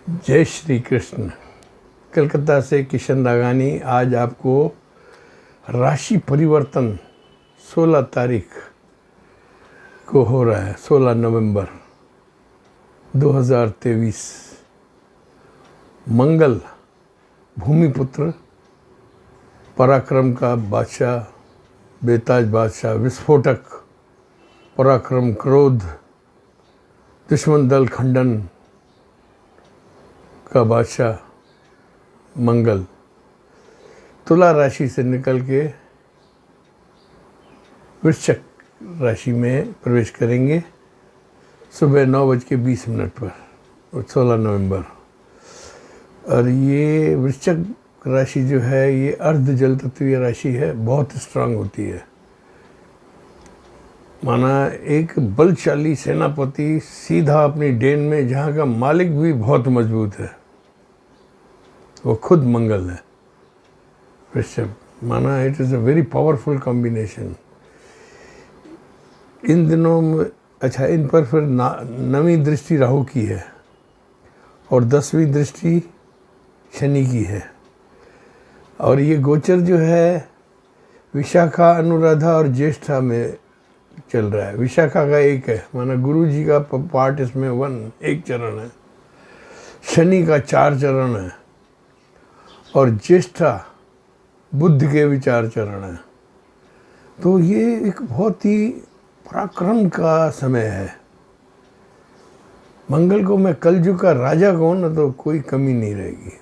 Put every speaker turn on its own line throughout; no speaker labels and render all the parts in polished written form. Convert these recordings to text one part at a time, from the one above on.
जय श्री कृष्ण। कलकत्ता से किशन दागानी आज आपको राशि परिवर्तन 16 तारीख को हो रहा है, 16 नवंबर 2023। मंगल भूमिपुत्र, पराक्रम का बादशाह, बेताज बादशाह, विस्फोटक, पराक्रम, क्रोध, दुश्मन दल खंडन का बादशाह मंगल तुला राशि से निकल के वृश्चिक राशि में प्रवेश करेंगे सुबह 9:20 पर, 16 नवंबर। और ये वृश्चिक राशि जो है ये अर्ध जल तत्वीय राशि है, बहुत स्ट्रांग होती है। माना एक बलशाली सेनापति सीधा अपनी डेन में, जहाँ का मालिक भी बहुत मजबूत है, वो खुद मंगल है। वृश्चिक माना it is a very powerful combination इन दिनों में। अच्छा, इन पर फिर 9वीं दृष्टि राहु की है और 10वीं दृष्टि शनि की है। और ये गोचर जो है विशाखा, अनुराधा और ज्येष्ठा में चल रहा है। विशाखा का एक है, माना गुरु जी का पार्ट इसमें एक चरण है, शनि का 4 चरण है और ज्येष्ठा बुद्ध के भी 4 चरण है। तो ये एक बहुत ही पराक्रम का समय है। मंगल को मैं कलयुग का राजा कहूँ ना तो कोई कमी नहीं रहेगी।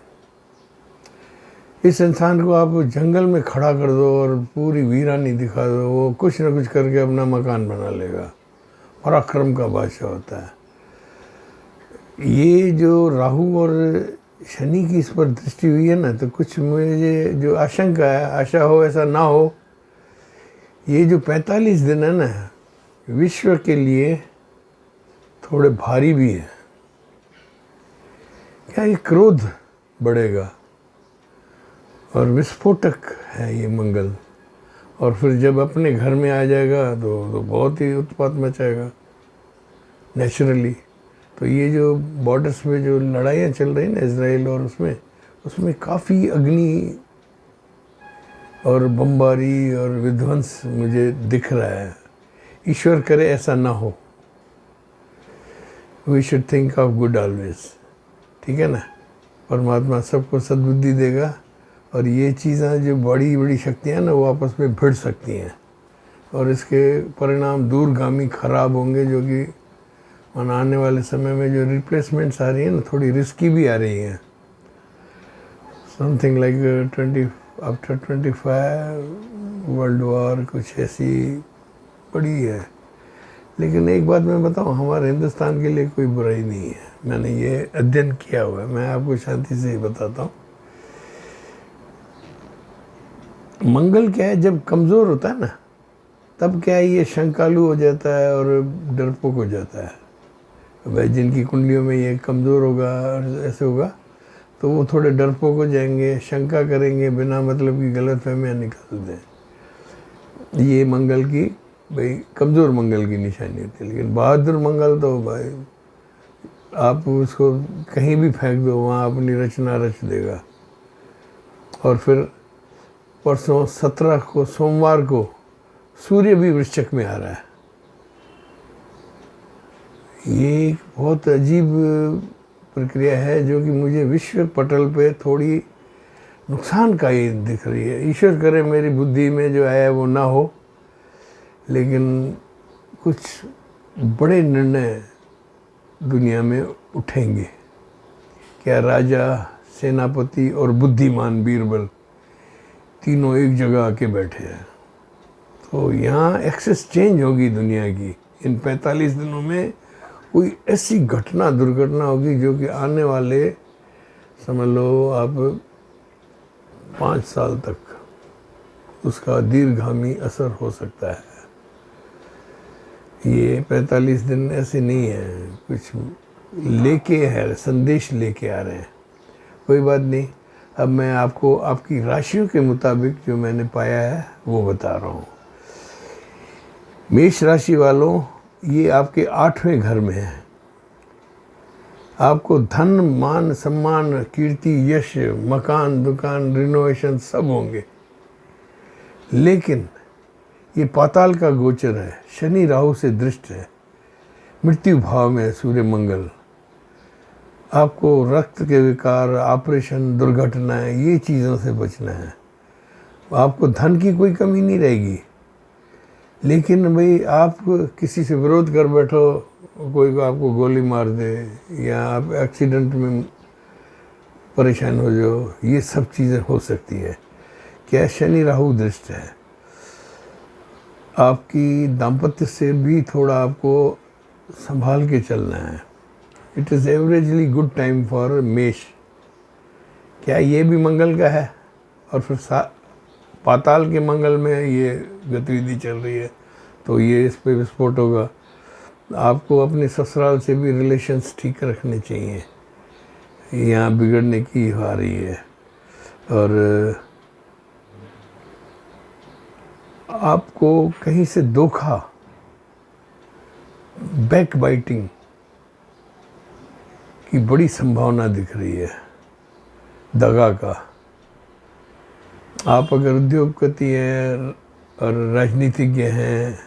इस इंसान को आप जंगल में खड़ा कर दो और पूरी वीरानी दिखा दो, वो कुछ न कुछ करके अपना मकान बना लेगा। पराक्रम का बादशाह होता है। ये जो राहु और शनि की इस पर दृष्टि हुई है ना, तो कुछ मुझे जो आशंका है, आशा हो ऐसा ना हो, ये जो 45 दिन है ना, विश्व के लिए थोड़े भारी भी है। क्या ये क्रोध बढ़ेगा और विस्फोटक है ये मंगल। और फिर जब अपने घर में आ जाएगा तो बहुत ही उत्पात मचाएगा नेचुरली। तो ये जो बॉर्डर्स में जो लड़ाइयाँ चल रही हैं ना इजराइल और उसमें काफ़ी अग्नि और बमबारी और विध्वंस मुझे दिख रहा है। ईश्वर करे ऐसा ना हो। We should think of good always, ठीक है ना। परमात्मा सबको सद्बुद्धि देगा और ये चीज़ें जो बड़ी बड़ी शक्तियाँ ना वो आपस में भिड़ सकती हैं और इसके परिणाम दूरगामी खराब होंगे, जो कि आने वाले समय में जो रिप्लेसमेंट्स आ रही हैं ना, थोड़ी रिस्की भी आ रही हैं। समथिंग लाइक 25 वर्ल्ड वॉर, कुछ ऐसी बड़ी है। लेकिन एक बात मैं बताऊं, हमारे हिंदुस्तान के लिए कोई बुराई नहीं है। मैंने ये अध्ययन किया हुआ है, मैं आपको शांति से ही बताता हूँ। मंगल क्या है, जब कमज़ोर होता है ना तब क्या है, ये शंकालु हो जाता है और डरपोक हो जाता है। भाई जिनकी कुंडलियों में ये कमज़ोर होगा और ऐसे होगा तो वो थोड़े डरपोक हो जाएंगे, शंका करेंगे, बिना मतलब की गलतफहमियां निकाल दें। ये मंगल की, भाई कमज़ोर मंगल की निशानी होती है। लेकिन बहादुर मंगल तो भाई आप उसको कहीं भी फेंक दो, वहाँ अपनी रचना रच देगा। और फिर परसों 17 को, सोमवार को, सूर्य भी वृश्चिक में आ रहा है। ये एक बहुत अजीब प्रक्रिया है जो कि मुझे विश्व पटल पे थोड़ी नुकसान का ही दिख रही है। ईश्वर करे मेरी बुद्धि में जो आया है वो ना हो, लेकिन कुछ बड़े निर्णय दुनिया में उठेंगे। क्या राजा, सेनापति और बुद्धिमान बीरबल तीनों एक जगह आके बैठे हैं। तो यहाँ एक्सेस चेंज होगी दुनिया की। इन 45 दिनों में कोई ऐसी घटना, दुर्घटना होगी जो कि आने वाले, समझ लो आप, 5 साल तक उसका दीर्घगामी असर हो सकता है। ये 45 दिन ऐसे नहीं है, कुछ लेके है, संदेश लेके आ रहे हैं। कोई बात नहीं, अब मैं आपको आपकी राशियों के मुताबिक जो मैंने पाया है वो बता रहा हूँ। मेष राशि वालों, ये आपके 8वें घर में है। आपको धन, मान, सम्मान, कीर्ति, यश, मकान, दुकान, रिनोवेशन सब होंगे। लेकिन ये पाताल का गोचर है, शनि राहु से दृष्ट है, मृत्यु भाव में है सूर्य मंगल। आपको रक्त के विकार, ऑपरेशन, दुर्घटनाएं, ये चीज़ों से बचना है। आपको धन की कोई कमी नहीं रहेगी। लेकिन भाई आप किसी से विरोध कर बैठो, कोई को आपको गोली मार दे या आप एक्सीडेंट में परेशान हो जाओ, ये सब चीज़ें हो सकती है। क्या शनि राहु दृष्ट है। आपकी दाम्पत्य से भी थोड़ा आपको संभाल के चलना है। It is averagely good time for मेष। क्या ये भी मंगल का है और फिर पाताल के मंगल में ये गतिविधि चल रही है, तो ये इस पे विस्फोट होगा। आपको अपने ससुराल से भी रिलेशंस ठीक रखने चाहिए, यहाँ बिगड़ने की आ रही है। और आपको कहीं से धोखा, बैक बाइटिंग की बड़ी संभावना दिख रही है, दगा का। आप अगर उद्योगपति हैं और राजनीतिज्ञ हैं,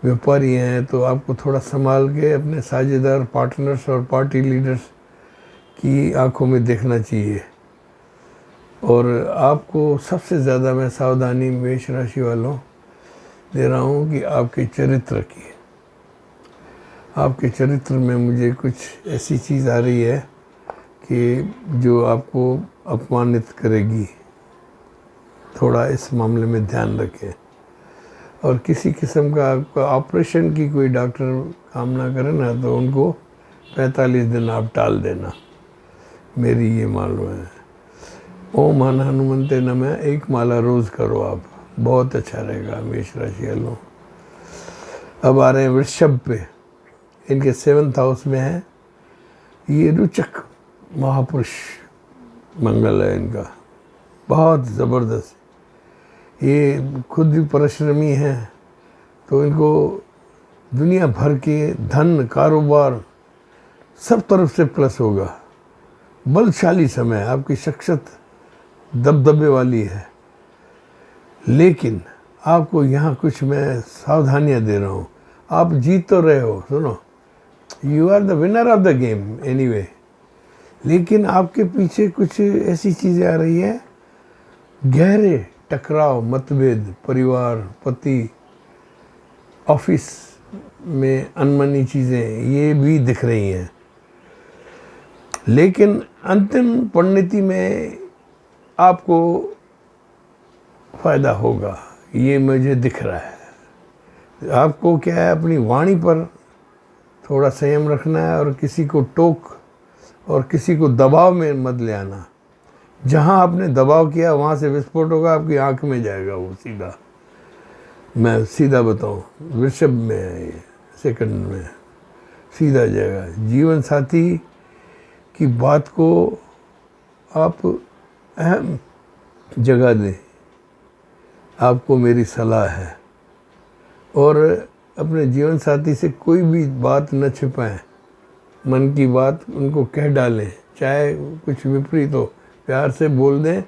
व्यापारी हैं, तो आपको थोड़ा संभाल के अपने साझेदार, पार्टनर्स और पार्टी लीडर्स की आंखों में देखना चाहिए। और आपको सबसे ज़्यादा मैं सावधानी मेष राशि वालों दे रहा हूँ कि आपके चरित्र की। आपके चरित्र में मुझे कुछ ऐसी चीज़ आ रही है कि जो आपको अपमानित करेगी। थोड़ा इस मामले में ध्यान रखें। और किसी किस्म का आपका ऑपरेशन की कोई डॉक्टर काम ना करे ना, तो उनको 45 दिन आप टाल देना, मेरी ये मालूम है। ओम हन हनुमंते नमः 1 माला रोज़ करो आप, बहुत अच्छा रहेगा मेष राशि वालों। अब आ रहे हैं वृषभ पे। इनके 7th हाउस में है ये रुचक महापुरुष मंगल है इनका, बहुत ज़बरदस्त। ये खुद भी परिश्रमी हैं, तो इनको दुनिया भर के धन, कारोबार सब तरफ से प्लस होगा। बलशाली समय, आपकी शख्सियत दबदबे वाली है। लेकिन आपको यहाँ कुछ मैं सावधानियाँ दे रहा हूँ। आप जीत तो रहे हो, सुनो, you are the winner of the game anyway. लेकिन आपके पीछे कुछ ऐसी चीज़ें आ रही है, गहरे टकराव, मतभेद, परिवार, पति, ऑफिस में अनमनी चीज़ें, ये भी दिख रही हैं। लेकिन अंतिम परिणति में आपको फ़ायदा होगा, ये मुझे दिख रहा है। आपको क्या है, अपनी वाणी पर थोड़ा संयम रखना है और किसी को टोक और किसी को दबाव में मत ले आना। जहाँ आपने दबाव किया वहाँ से विस्फोट होगा, आपकी आंख में जाएगा वो सीधा। मैं सीधा बताऊँ, वृषभ में है ये, सेकंड में सीधा जाएगा। जीवन साथी की बात को आप अहम जगह दें, आपको मेरी सलाह है। और अपने जीवन साथी से कोई भी बात न छिपाएं, मन की बात उनको कह डालें, चाहे कुछ विपरीत हो, प्यार से बोल दें,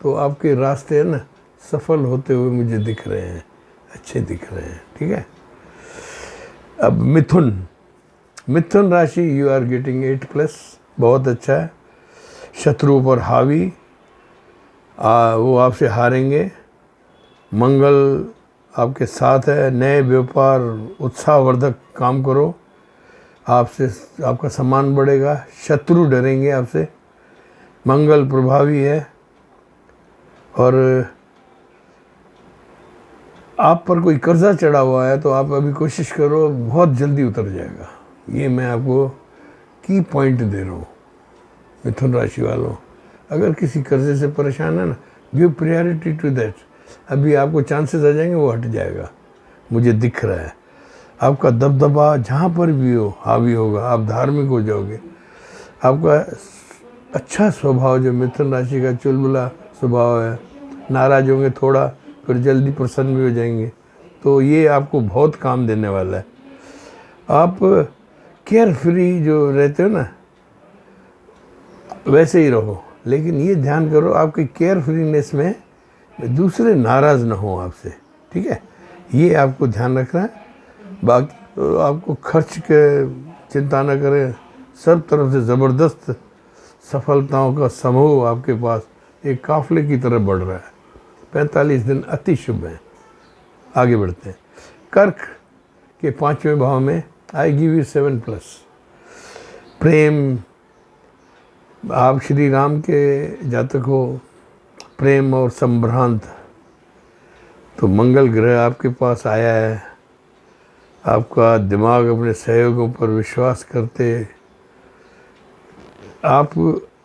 तो आपके रास्ते है ना सफल होते हुए मुझे दिख रहे हैं, अच्छे दिख रहे हैं। ठीक है। अब मिथुन राशि, यू आर गेटिंग 8+, बहुत अच्छा है। शत्रु पर हावी, वो आपसे हारेंगे। मंगल आपके साथ है। नए व्यापार, उत्साहवर्धक काम करो, आपसे आपका सम्मान बढ़ेगा। शत्रु डरेंगे आपसे। मंगल प्रभावी है और आप पर कोई कर्जा चढ़ा हुआ है तो आप अभी कोशिश करो, बहुत जल्दी उतर जाएगा। ये मैं आपको की पॉइंट दे रहा हूँ। मिथुन राशि वालों, अगर किसी कर्जे से परेशान है ना, गिव प्रायोरिटी टू दैट। अभी आपको चांसेस आ जाएंगे, वो हट जाएगा, मुझे दिख रहा है। आपका दबदबा जहाँ पर भी हो हावी होगा, आप धार्मिक हो जाओगे। आपका अच्छा स्वभाव जो मिथुन राशि का चुलबुला स्वभाव है, नाराज होंगे थोड़ा, फिर जल्दी प्रसन्न भी हो जाएंगे, तो ये आपको बहुत काम देने वाला है। आप केयर फ्री जो रहते हो ना, वैसे ही रहो, लेकिन ये ध्यान करो आपके केयर फ्रीनेस में दूसरे नाराज़ ना हो आपसे, ठीक है, ये आपको ध्यान रखना है। बाकी तो आपको खर्च के चिंता न करें, सब तरफ से ज़बरदस्त सफलताओं का समूह आपके पास एक काफ़िले की तरह बढ़ रहा है। 45 दिन अति शुभ हैं। आगे बढ़ते हैं। कर्क के 5वें भाव में आई गिव यू 7+। प्रेम, आप श्री राम के जातक हो, प्रेम और संभ्रांत, तो मंगल ग्रह आपके पास आया है। आपका दिमाग अपने सहयोगों पर विश्वास करते आप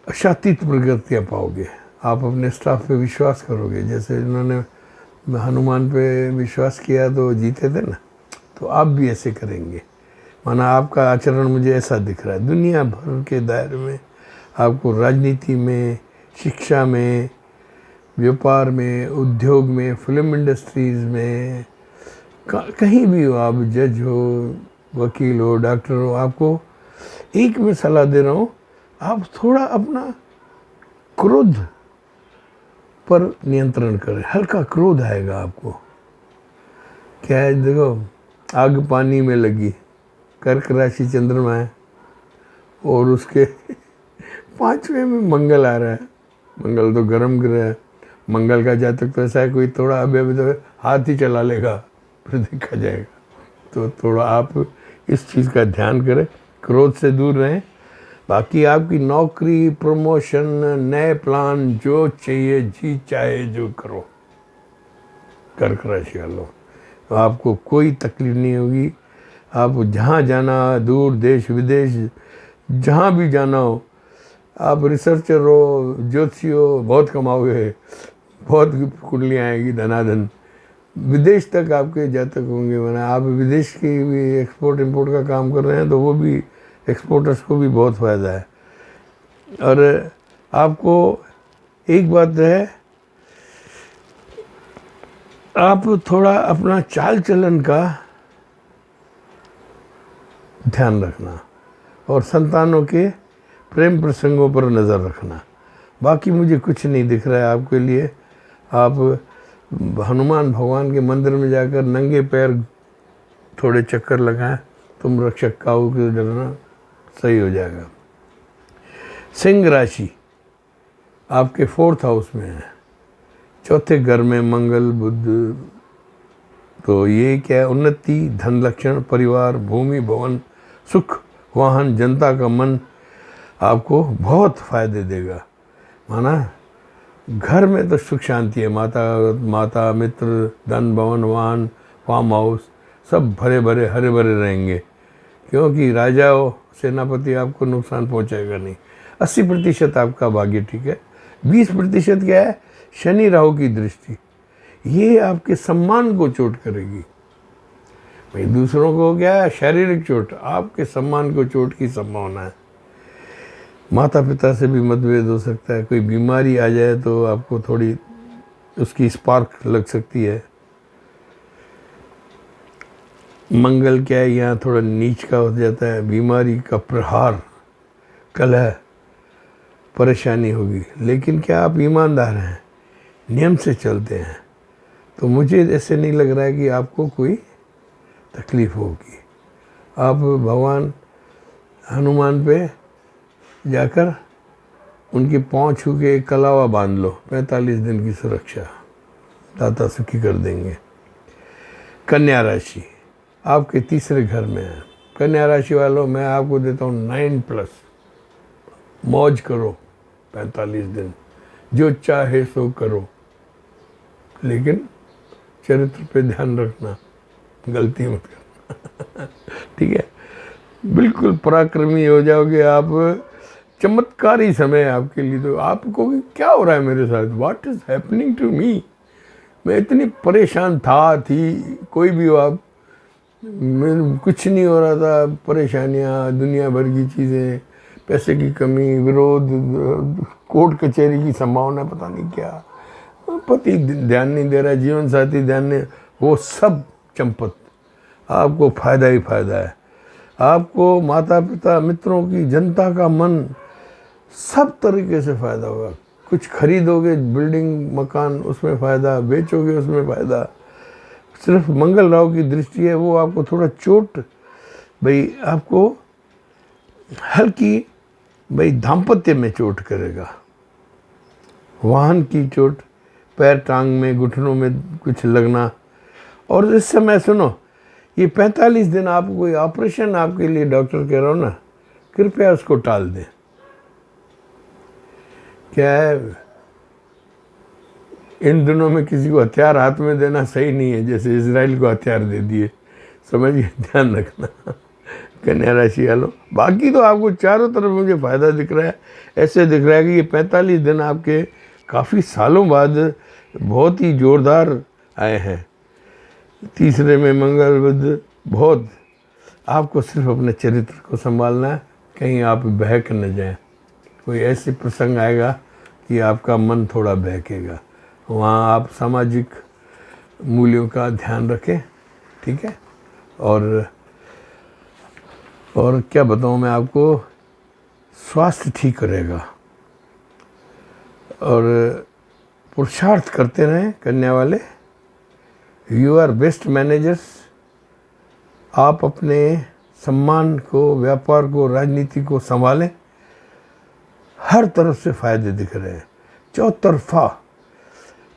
अशातीत प्रगतियाँ पाओगे। आप अपने स्टाफ पे विश्वास करोगे, जैसे उन्होंने हनुमान पे विश्वास किया तो जीते थे ना, तो आप भी ऐसे करेंगे। माना आपका आचरण मुझे ऐसा दिख रहा है। दुनिया भर के दायरे में आपको राजनीति में, शिक्षा में, व्यापार में, उद्योग में, फिल्म इंडस्ट्रीज़ में, कहीं भी हो, आप जज हो, वकील हो, डॉक्टर हो, आपको एक मैं सलाह दे रहा हूँ, आप थोड़ा अपना क्रोध पर नियंत्रण करें। हल्का क्रोध आएगा आपको। क्या है, देखो, आग पानी में लगी, कर्क राशि चंद्रमा है और उसके 5वें में मंगल आ रहा है। मंगल तो गर्म ग्रह है। मंगल का जातक तो ऐसा है, कोई थोड़ा अभी तो हाथ ही चला लेगा, फिर देखा जाएगा। तो थोड़ा आप इस चीज़ का ध्यान करें, क्रोध से दूर रहें। बाकी आपकी नौकरी, प्रमोशन, नए प्लान, जो चाहिए जी चाहे जो करो कर्क राशि वालों, तो आपको कोई तकलीफ नहीं होगी। आप जहाँ जाना, दूर देश विदेश जहाँ भी जाना हो, आप रिसर्चर हो, ज्योतिषी हो, बहुत कमाओगे, बहुत कुंडलियाँ आएगी, धनाधन। विदेश तक आपके जातक होंगे। वरना आप विदेश की भी एक्सपोर्ट इंपोर्ट का काम कर रहे हैं, तो वो भी एक्सपोर्टर्स को भी बहुत फ़ायदा है। और आपको एक बात है, आप थोड़ा अपना चाल चलन का ध्यान रखना और संतानों के प्रेम प्रसंगों पर नज़र रखना। बाकी मुझे कुछ नहीं दिख रहा है आपके लिए। आप हनुमान भगवान के मंदिर में जाकर नंगे पैर थोड़े चक्कर लगाएं, तुम रक्षक काऊ के डरना, सही हो जाएगा। सिंह राशि आपके 4th हाउस में है, 4थे घर में मंगल बुध। तो ये क्या है, उन्नति, धन लक्षण, परिवार, भूमि, भवन, सुख, वाहन, जनता का मन आपको बहुत फ़ायदे देगा। माना घर में तो सुख शांति है, माता मित्र, धन, भवन, वाहन, फार्म हाउस सब भरे भरे हरे भरे रहेंगे, क्योंकि राजा हो, सेनापति आपको नुकसान पहुंचाएगा नहीं। 80% आपका भाग्य ठीक है। 20% क्या है, शनि राहु की दृष्टि, ये आपके सम्मान को चोट करेगी। भाई दूसरों को क्या है, शारीरिक चोट, आपके सम्मान को चोट की संभावना है। माता पिता से भी मतभेद हो सकता है, कोई बीमारी आ जाए तो आपको थोड़ी उसकी स्पार्क लग सकती है। मंगल क्या है, यहाँ थोड़ा नीच का हो जाता है, बीमारी का प्रहार, कलह, परेशानी होगी। लेकिन क्या आप ईमानदार हैं, नियम से चलते हैं, तो मुझे ऐसे नहीं लग रहा है कि आपको कोई तकलीफ होगी। आप भगवान हनुमान पे जाकर उनके पाँव छू के एक कलावा बांध लो, 45 दिन की सुरक्षा दाता सुखी कर देंगे। कन्या राशि आपके 3रे घर में है। कन्या राशि वालों, मैं आपको देता हूँ 9+। मौज करो 45 दिन, जो चाहे सो करो, लेकिन चरित्र पे ध्यान रखना, गलती मत करना ठीक है। बिल्कुल पराक्रमी हो जाओगे आप। चमत्कारी समय है आपके लिए। तो आपको क्या हो रहा है मेरे साथ, what is happening to me, मैं इतनी परेशान थी। कोई भी हो आप, कुछ नहीं हो रहा था, परेशानियाँ, दुनिया भर की चीज़ें, पैसे की कमी, विरोध, कोर्ट कचहरी की संभावना, पता नहीं क्या, पति ध्यान नहीं दे रहा, जीवन साथी ध्यान नहीं, वो सब चंपत, आपको फ़ायदा ही फ़ायदा है। आपको माता पिता, मित्रों की, जनता का मन सब तरीके से फ़ायदा होगा। कुछ खरीदोगे, बिल्डिंग मकान, उसमें फ़ायदा, बेचोगे उसमें फ़ायदा। सिर्फ मंगल राहु की दृष्टि है, वो आपको थोड़ा चोट, भाई आपको हल्की, भाई दाम्पत्य में चोट करेगा, वाहन की चोट, पैर टांग में, घुटनों में कुछ लगना। और इस समय सुनो, ये 45 दिन आप कोई ऑपरेशन आपके लिए डॉक्टर कह रहा हो ना, कृपया उसको टाल दें। क्या है, इन दिनों में किसी को हथियार हाथ में देना सही नहीं है, जैसे इजराइल को हथियार दे दिए, समझिए, ध्यान रखना कन्या राशि वालों। बाकी तो आपको चारों तरफ मुझे फ़ायदा दिख रहा है। ऐसे दिख रहा है कि ये 45 दिन आपके काफ़ी सालों बाद बहुत ही जोरदार आए हैं। तीसरे में मंगल बुध, बहुत आपको सिर्फ अपने चरित्र को संभालना है, कहीं आप बहक न जाएं। कोई ऐसे प्रसंग आएगा कि आपका मन थोड़ा बहकेगा, वहाँ आप सामाजिक मूल्यों का ध्यान रखें, ठीक है। और क्या बताऊँ मैं आपको, स्वास्थ्य ठीक रहेगा। और पुरुषार्थ करते रहें कन्या वाले, यू आर बेस्ट मैनेजर्स। आप अपने सम्मान को, व्यापार को, राजनीति को संभालें। हर तरफ से फ़ायदे दिख रहे हैं, चौतरफा।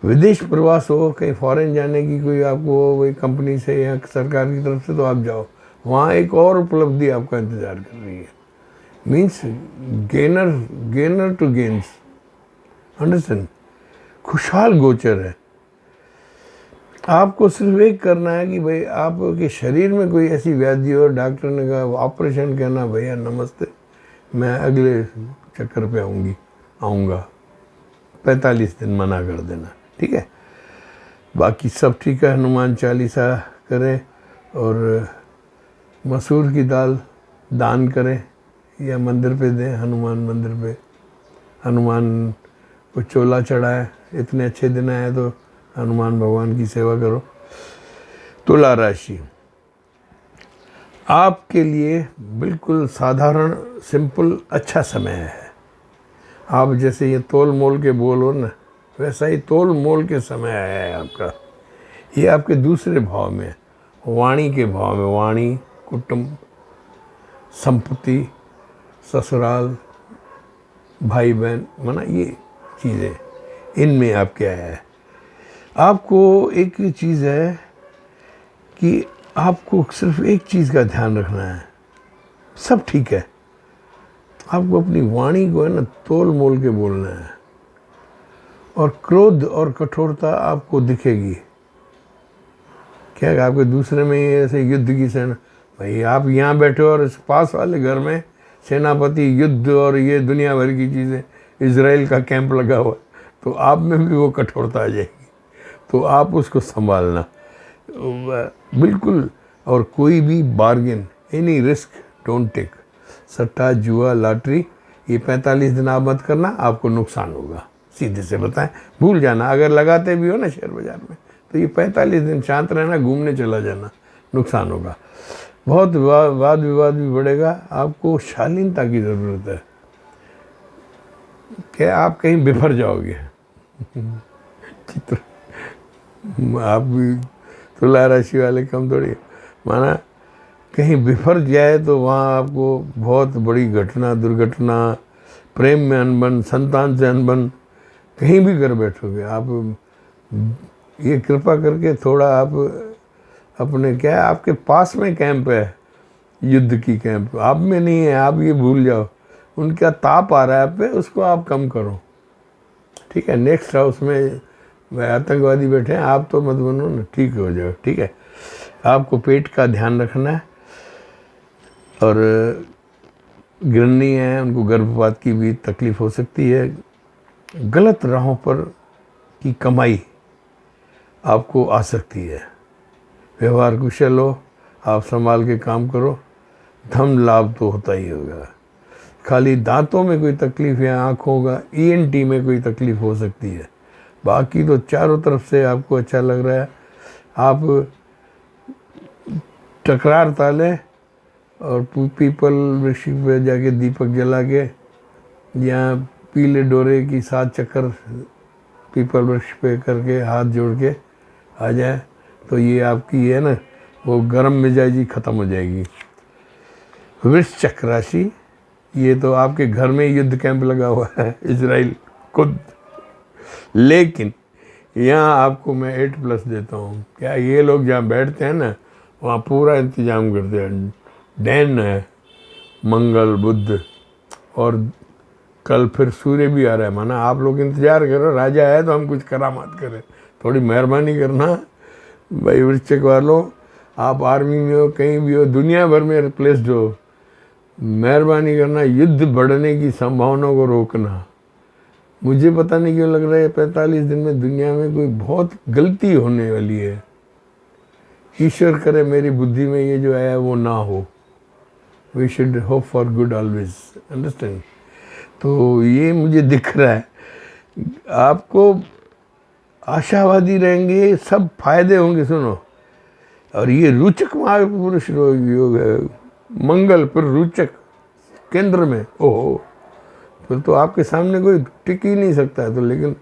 विदेश प्रवास हो, कहीं फॉरेन जाने की कोई आपको कोई कंपनी से या सरकार की तरफ से, तो आप जाओ, वहाँ एक और उपलब्धि आपका इंतज़ार कर रही है। Means gainer to gains, understand. खुशहाल गोचर है। आपको सिर्फ एक करना है कि भाई आपके शरीर में कोई ऐसी व्याधि हो, डॉक्टर ने कहा ऑपरेशन, कहना भैया नमस्ते, मैं अगले चक्कर पे आऊँगा। 45 दिन मना कर देना, ठीक है। बाकी सब ठीक है। हनुमान चालीसा करें और मसूर की दाल दान करें या मंदिर पे दें, हनुमान मंदिर पे हनुमान को चोला चढ़ाए। इतने अच्छे दिन आए तो हनुमान भगवान की सेवा करो। तुला राशि आपके लिए बिल्कुल साधारण, सिंपल, अच्छा समय है। आप जैसे ये तोल मोल के बोलो ना, वैसा ही तोल मोल के समय आया है आपका। ये आपके दूसरे भाव में, वाणी के भाव में, वाणी, कुटुंब, संपत्ति, ससुराल, भाई बहन, माना ये चीज़ें, इनमें आपके आया है। आपको एक चीज़ है कि आपको सिर्फ एक चीज़ का ध्यान रखना है, सब ठीक है। आपको अपनी वाणी को है ना तोल मोल के बोलना है। और क्रोध और कठोरता आपको दिखेगी। क्या आपके दूसरे में ये ऐसे युद्ध की सेना, भाई आप यहाँ बैठे हो और इस पास वाले घर में सेनापति, युद्ध और ये दुनिया भर की चीज़ें, इजराइल का कैंप लगा हुआ, तो आप में भी वो कठोरता आ जाएगी। तो आप उसको संभालना बिल्कुल। और कोई भी bargain, any risk don't take. सट्टा, जुआ, लॉटरी, ये 45 दिन आप मत करना, आपको नुकसान होगा। सीधे से बताएं, भूल जाना। अगर लगाते भी हो ना शेयर बाजार में, तो ये 45 दिन शांत रहना, घूमने चला जाना, नुकसान होगा। बहुत वाद विवाद भी बढ़ेगा। आपको शालीनता की ज़रूरत है, क्या आप कहीं बिफर जाओगे चित्र आप भी तुला राशि वाले कम थोड़ी, माना कहीं बिफर जाए तो वहाँ आपको बहुत बड़ी घटना, दुर्घटना, प्रेम में अनबन, संतान से अनबन, कहीं भी कर बैठोगे आप। ये कृपा करके थोड़ा आप अपने, क्या है आपके पास में कैंप है, युद्ध की कैंप आप में नहीं है, आप ये भूल जाओ। उनका ताप आ रहा है आप पे, उसको आप कम करो, ठीक है। नेक्स्ट हाउस में वह आतंकवादी बैठे हैं, आप तो मत बनो ना, ठीक हो जाओ, ठीक है। आपको पेट का ध्यान रखना है। और गृहिणी हैं, उनको गर्भपात की भी तकलीफ हो सकती है। गलत राहों पर की कमाई आपको आ सकती है। व्यवहार कुशल हो, आप संभाल के काम करो, धन लाभ तो होता ही होगा। खाली दांतों में कोई तकलीफ या आँखों का ENT में कोई तकलीफ हो सकती है। बाकी तो चारों तरफ से आपको अच्छा लग रहा है। आप टकरार तालें और पीपल वृक्ष पे जाके दीपक जला के या पीले डोरे की 7 चक्कर पीपल वृक्ष पे करके हाथ जोड़ के आ जाए तो ये आपकी है ना वो गर्म मिजाजी ख़त्म हो जाएगी। वृश्चिक राशि, ये तो आपके घर में युद्ध कैंप लगा हुआ है इजराइल खुद, लेकिन यहाँ आपको मैं 8+ देता हूँ। क्या ये लोग जहाँ बैठते हैं ना वहाँ पूरा इंतजाम करते हैं। डैन है, मंगल बुध, और कल फिर सूर्य भी आ रहा है। माना आप लोग इंतजार करो, राजा है तो हम कुछ करामात करें, थोड़ी मेहरबानी करना भाई वृश्चिक वालों। आप आर्मी में हो, कहीं भी हो, दुनिया भर में रिप्लेस्ड हो, मेहरबानी करना युद्ध बढ़ने की संभावनाओं को रोकना। मुझे पता नहीं क्यों लग रहा है 45 दिन में दुनिया में कोई बहुत गलती होने वाली है। ईश्वर करे मेरी बुद्धि में ये जो आया वो ना हो। We should hope for good always, understand. तो ये मुझे दिख रहा है, आपको आशावादी रहेंगे, सब फायदे होंगे। सुनो, और ये रुचक महापुरुष योग है, मंगल पर रुचक केंद्र में, ओहो, फिर तो आपके सामने कोई टिक ही नहीं सकता है। तो लेकिन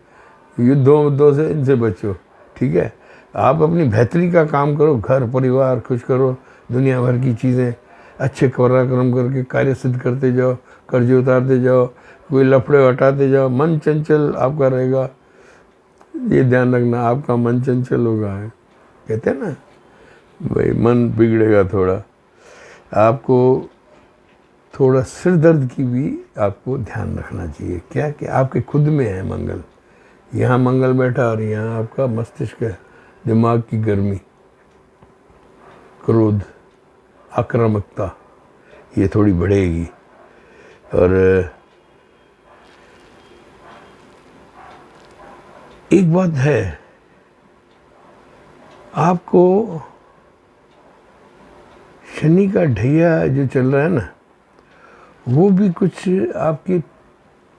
युद्धों से इनसे बचो, ठीक है। आप अपनी बेहतरी का काम करो, घर परिवार खुश करो, दुनिया भर की चीज़ें अच्छे पराक्रम करके कार्य सिद्ध करते जाओ, कर्ज उतारते जाओ, कोई लफड़े हटाते जाओ। मन चंचल आपका रहेगा, ये ध्यान रखना, आपका मन चंचल होगा। कहते हैं ना भाई मन बिगड़ेगा थोड़ा, आपको थोड़ा सिर दर्द की भी आपको ध्यान रखना चाहिए। क्या कि आपके खुद में है मंगल, यहाँ मंगल बैठा और यहाँ आपका मस्तिष्क है, दिमाग की गर्मी, क्रोध, आक्रामकता ये थोड़ी बढ़ेगी। और एक बात है, आपको शनि का ढैया जो चल रहा है ना, वो भी कुछ आपके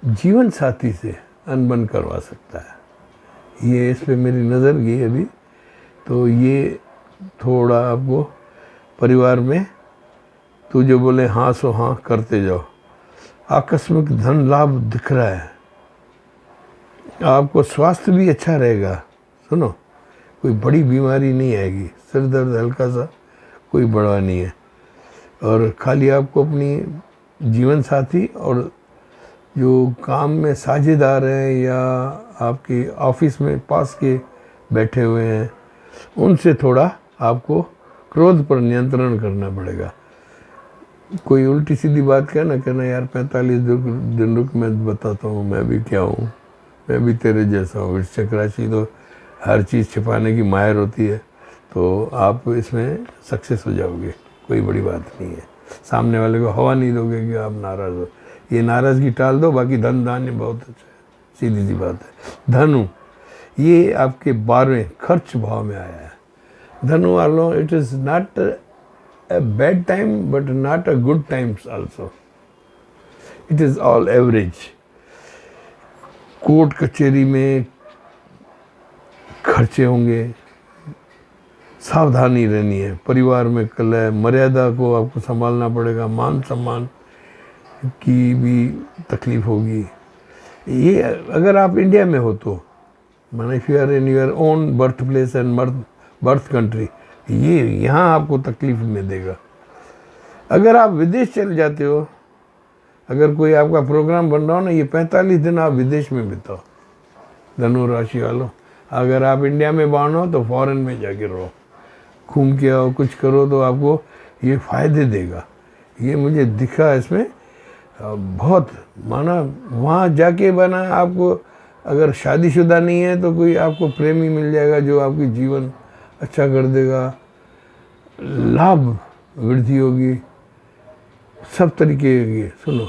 जीवन साथी से अनबन करवा सकता है। ये इस पे मेरी नज़र गई अभी, तो ये थोड़ा आपको परिवार में तू जो बोले हाँ सो हाँ करते जाओ। आकस्मिक धन लाभ दिख रहा है, आपको स्वास्थ्य भी अच्छा रहेगा। सुनो, कोई बड़ी बीमारी नहीं आएगी, सिर दर्द हल्का सा, कोई बड़ा नहीं है। और खाली आपको अपनी जीवन साथी और जो काम में साझेदार हैं या आपके ऑफिस में पास के बैठे हुए हैं, उनसे थोड़ा आपको क्रोध पर नियंत्रण करना पड़ेगा। कोई उल्टी सीधी बात कहना यार 45 दिन रुक, मैं बताता हूँ मैं भी क्या हूँ, मैं भी तेरे जैसा हूँ। वृश्चिक राशि तो हर चीज़ छिपाने की माहिर होती है, तो आप इसमें सक्सेस हो जाओगे, कोई बड़ी बात नहीं है। सामने वाले को हवा नहीं दोगे कि आप नाराज़ हो, ये नाराज़गी टाल दो, बाकी धन धान्य बहुत अच्छा है, सीधी सी बात है। धनु, ये आपके 12वें खर्च भाव में आया है। धनु वालों, it is not a bad time but not a good times also, it is all average। Court कचहरी में खर्चे होंगे, सावधानी रहनी है। परिवार में कलह, मर्यादा को आपको संभालना पड़ेगा, मान सम्मान की भी तकलीफ होगी। ये अगर आप इंडिया में हो तो, माना if you are in your own birth place and birth country, ये यहाँ आपको तकलीफ में देगा। अगर आप विदेश चले जाते हो, अगर कोई आपका प्रोग्राम बन रहा हो ना, ये 45 दिन आप विदेश में बिताओ धनु राशि वालों। अगर आप इंडिया में बाण हो तो फॉरेन में जाके रहो, घूम के आओ, कुछ करो, तो आपको ये फ़ायदे देगा। ये मुझे दिखा इसमें बहुत। माना वहाँ जाके बना आपको, अगर शादीशुदा नहीं है तो कोई आपको प्रेमी मिल जाएगा जो आपकी जीवन अच्छा कर देगा, लाभ वृद्धि होगी, सब तरीके होगी। सुनो,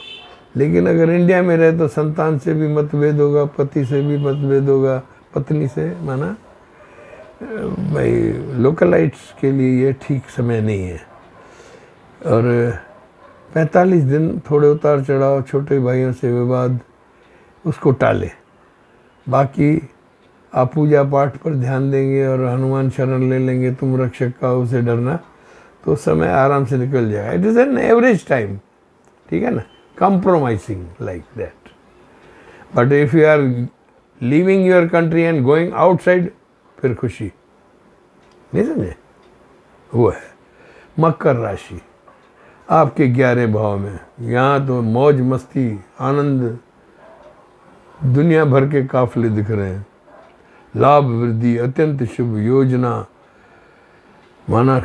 लेकिन अगर इंडिया में रहे तो संतान से भी मतभेद होगा, पति से भी मतभेद होगा, पत्नी से। माना भाई लोकलाइट्स के लिए ये ठीक समय नहीं है। और 45 दिन थोड़े उतार चढ़ाव, छोटे भाइयों से विवाद, उसको टाले। बाकी आप पूजा पाठ पर ध्यान देंगे और हनुमान शरण ले लेंगे, तुम रक्षक का उसे डरना, तो समय आराम से निकल जाएगा। It is an average time, ठीक है ना, compromising like that. But if you are leaving your country and going outside, फिर खुशी। नहीं समझे? वो है मकर राशि आपके 11 भाव में। यहाँ तो मौज मस्ती आनंद, दुनिया भर के काफले दिख रहे हैं। लाभ वृद्धि, अत्यंत शुभ योजना, माना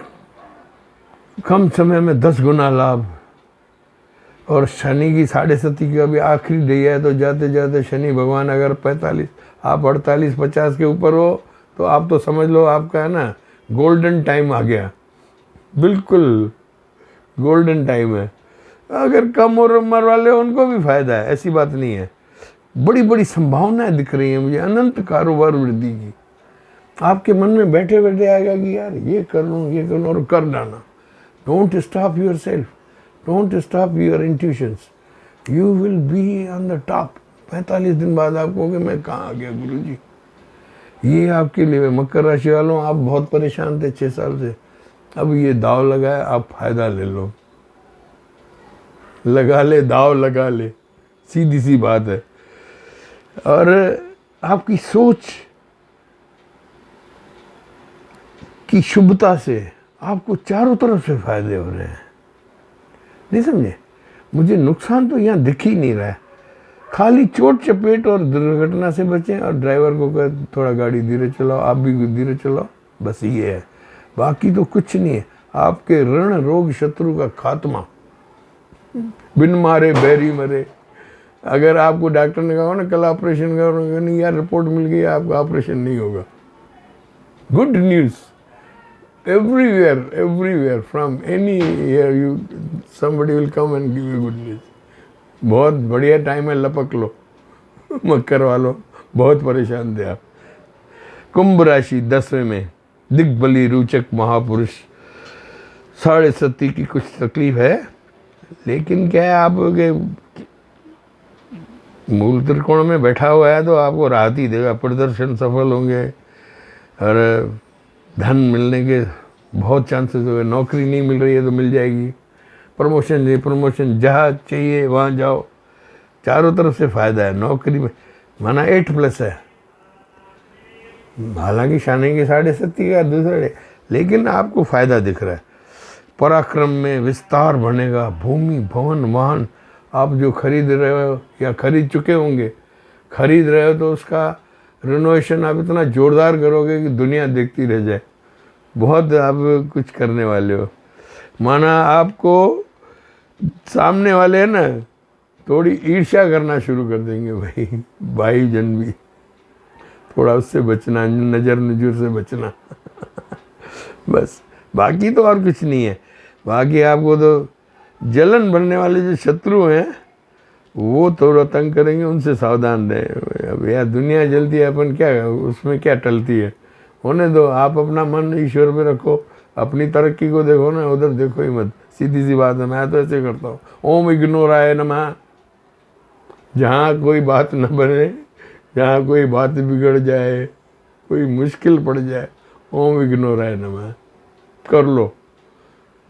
कम समय में 10 गुना लाभ। और शनि की 7.5 का भी आखिरी डे है, तो जाते जाते शनि भगवान अगर 45, आप 48-50 के ऊपर हो तो आप तो समझ लो आपका है ना गोल्डन टाइम आ गया, बिल्कुल गोल्डन टाइम है। अगर कम उम्र वाले हो उनको भी फायदा है, ऐसी बात नहीं है। बड़ी बड़ी संभावनाएं दिख रही हैं मुझे, अनंत कारोबार वृद्धि की। आपके मन में बैठे बैठे आएगा कि यार ये कर लूँ, ये कर लूँ, और कर डालना। Don't stop your self, don't stop your intuitions, you will be on the top. 45 दिन बाद आप कहोगे मैं कहाँ आ गया गुरुजी। ये आपके लिए मकर राशि वालों, आप बहुत परेशान थे 6 साल से, अब ये दाव लगाए, आप फायदा ले लो, लगा ले दाव, लगा ले, सीधी सी बात है। और आपकी सोच की शुभता से आपको चारों तरफ से फायदे हो रहे हैं। नहीं समझे? मुझे नुकसान तो यहाँ दिख ही नहीं रहा है, खाली चोट चपेट और दुर्घटना से बचें, और ड्राइवर को कहे थोड़ा गाड़ी धीरे चलाओ, आप भी धीरे चलाओ, बस ये है, बाकी तो कुछ नहीं है। आपके ऋण रोग शत्रु का खात्मा, बिन मारे बैरी मरे। अगर आपको डॉक्टर ने कहा ना कल ऑपरेशन करोगे, नहीं यार रिपोर्ट मिल गई आपका ऑपरेशन नहीं होगा, good news everywhere from any here you somebody will come and give you good news। बहुत बढ़िया टाइम है, लपक लो मकर वालों, बहुत परेशान थे आप। कुंभ राशि 10वें में, दिग्बली रोचक महापुरुष, 7.5 की कुछ तकलीफ है, लेकिन क्या है आपके मूल त्रिकोण में बैठा हुआ है तो आपको राहत ही देगा। प्रदर्शन सफल होंगे और धन मिलने के बहुत चांसेस हो गए। नौकरी नहीं मिल रही है तो मिल जाएगी, प्रमोशन नहीं, प्रमोशन जहाँ चाहिए वहाँ जाओ, चारों तरफ से फ़ायदा है। नौकरी में माना 8+ है, हालांकि शानी के 7.5 का दूसरा, लेकिन आपको फ़ायदा दिख रहा है। पराक्रम में विस्तार बनेगा, भूमि भवन वाहन आप जो खरीद रहे हो या खरीद चुके होंगे, खरीद रहे हो तो उसका रिनोवेशन आप इतना जोरदार करोगे कि दुनिया देखती रह जाए। बहुत आप कुछ करने वाले हो, माना आपको सामने वाले है ना थोड़ी ईर्ष्या करना शुरू कर देंगे, भाई जन भी थोड़ा उससे बचना, नज़र नजूर से बचना बस, बाकी तो और कुछ नहीं है। बाकी आपको तो जलन बनने वाले जो शत्रु हैं वो थोड़ा तंग करेंगे, उनसे सावधान रहें। अब यार दुनिया जलती है, अपन क्या उसमें क्या टलती है, होने दो। आप अपना मन ईश्वर पे रखो, अपनी तरक्की को देखो ना, उधर देखो ही मत, सीधी सी बात है। मैं तो ऐसे करता हूँ, ओम इग्नोराय नमः। जहाँ कोई बात न बने, जहाँ कोई बात बिगड़ जाए, कोई मुश्किल पड़ जाए, ओम इग्नोराय नमः कर लो,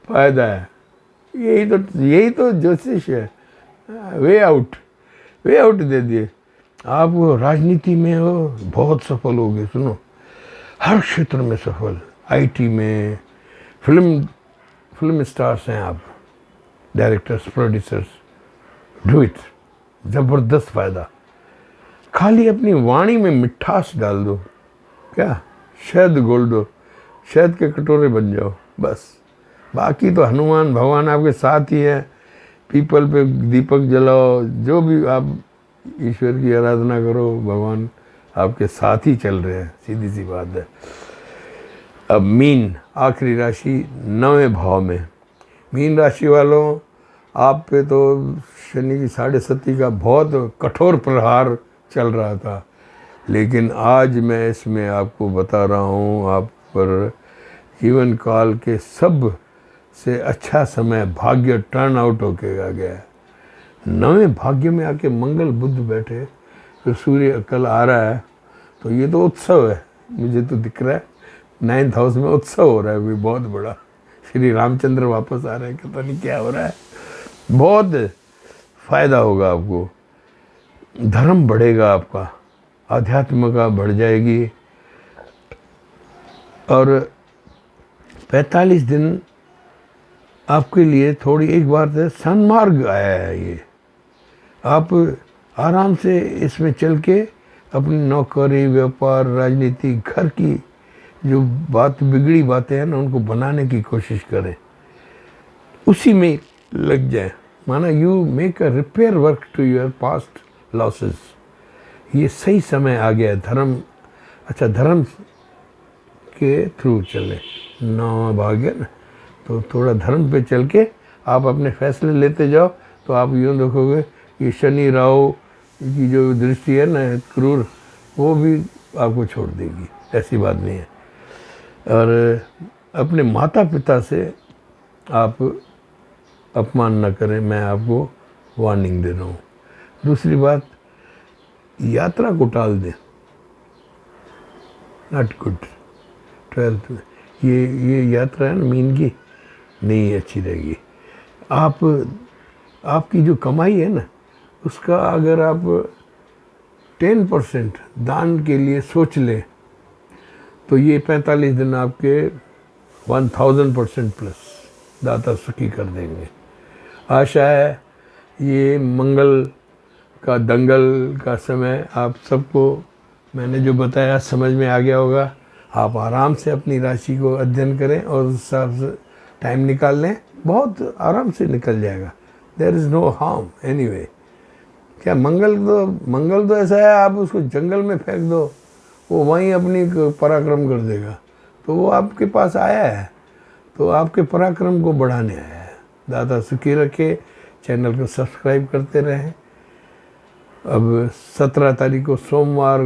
फायदा है। यही तो ज्योतिष है, वे आउट दे दिए। आप राजनीति में हो बहुत सफल होगे, सुनो, हर क्षेत्र में सफल, आईटी में, फिल्म स्टार्स हैं आप, डायरेक्टर्स, प्रोड्यूसर्स, डू इट, ज़बरदस्त फ़ायदा। खाली अपनी वाणी में मिठास डाल दो, क्या शहद घोल दो, शहद के कटोरे बन जाओ बस। बाकी तो हनुमान भगवान आपके साथ ही है, पीपल पे दीपक जलाओ, जो भी आप ईश्वर की आराधना करो, भगवान आपके साथ ही चल रहे हैं, सीधी सी बात है। अब मीन, आखिरी राशि 9वें भाव में। मीन राशि वालों, आप पे तो शनि की 7.5 का बहुत कठोर प्रहार चल रहा था, लेकिन आज मैं इसमें आपको बता रहा हूँ, आप पर जीवन काल के सब से अच्छा समय भाग्य टर्न आउट होके आ गया है। 9वें भाग्य में आके मंगल बुध बैठे, फिर सूर्य कल आ रहा है, तो ये तो उत्सव है, मुझे तो दिख रहा है 9th हाउस में उत्सव हो रहा है, भी बहुत बड़ा। श्री रामचंद्र वापस आ रहे हैं, पता नहीं क्या हो रहा है, बहुत फ़ायदा होगा आपको। धर्म बढ़ेगा, आपका आध्यात्मिका बढ़ जाएगी। और 45 दिन आपके लिए थोड़ी, एक बार से सन्मार्ग आया है ये, आप आराम से इसमें चल के अपनी नौकरी, व्यापार, राजनीति, घर की जो बिगड़ी बातें हैं ना, उनको बनाने की कोशिश करें, उसी में लग जाए। माना you make a repair work to your past losses. ये सही समय आ गया है। धर्म, अच्छा धर्म के थ्रू चले, 9वां भाग है ना, तो थोड़ा धर्म पे चल के आप अपने फैसले लेते जाओ, तो आप यूँ देखोगे कि शनि राहु की जो दृष्टि है ना क्रूर, वो भी आपको छोड़ देगी, ऐसी बात नहीं है। और अपने माता पिता से आप अपमान न करें, मैं आपको वार्निंग दे रहा हूँ। दूसरी बात, यात्रा को टाल दें, नॉट गुड। 12th में ये यात्रा है ना मीन की, नहीं अच्छी रहेगी। आपकी जो कमाई है ना, उसका अगर आप 10% दान के लिए सोच लें, तो ये 45 दिन आपके 1000% प्लस दाता सुखी कर देंगे। आशा है ये मंगल का दंगल का समय आप सबको मैंने जो बताया समझ में आ गया होगा। आप आराम से अपनी राशि को अध्ययन करें और उस हिसाब से टाइम निकाल लें, बहुत आराम से निकल जाएगा। There is no harm anyway. क्या मंगल तो ऐसा है, आप उसको जंगल में फेंक दो, वो वहीं अपनी पराक्रम कर देगा। तो वो आपके पास आया है, तो आपके पराक्रम को बढ़ाने आया है। दादा सुखी रखे, चैनल को सब्सक्राइब करते रहें। अब 17 तारीख को सोमवार,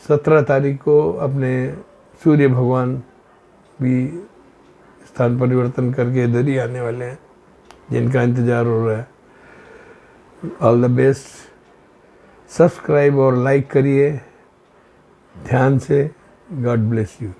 17 तारीख को अपने सूर्य भगवान भी स्थान परिवर्तन करके इधर ही आने वाले हैं, जिनका इंतज़ार हो रहा है। All the best. सब्सक्राइब और लाइक करिए ध्यान से। God bless you.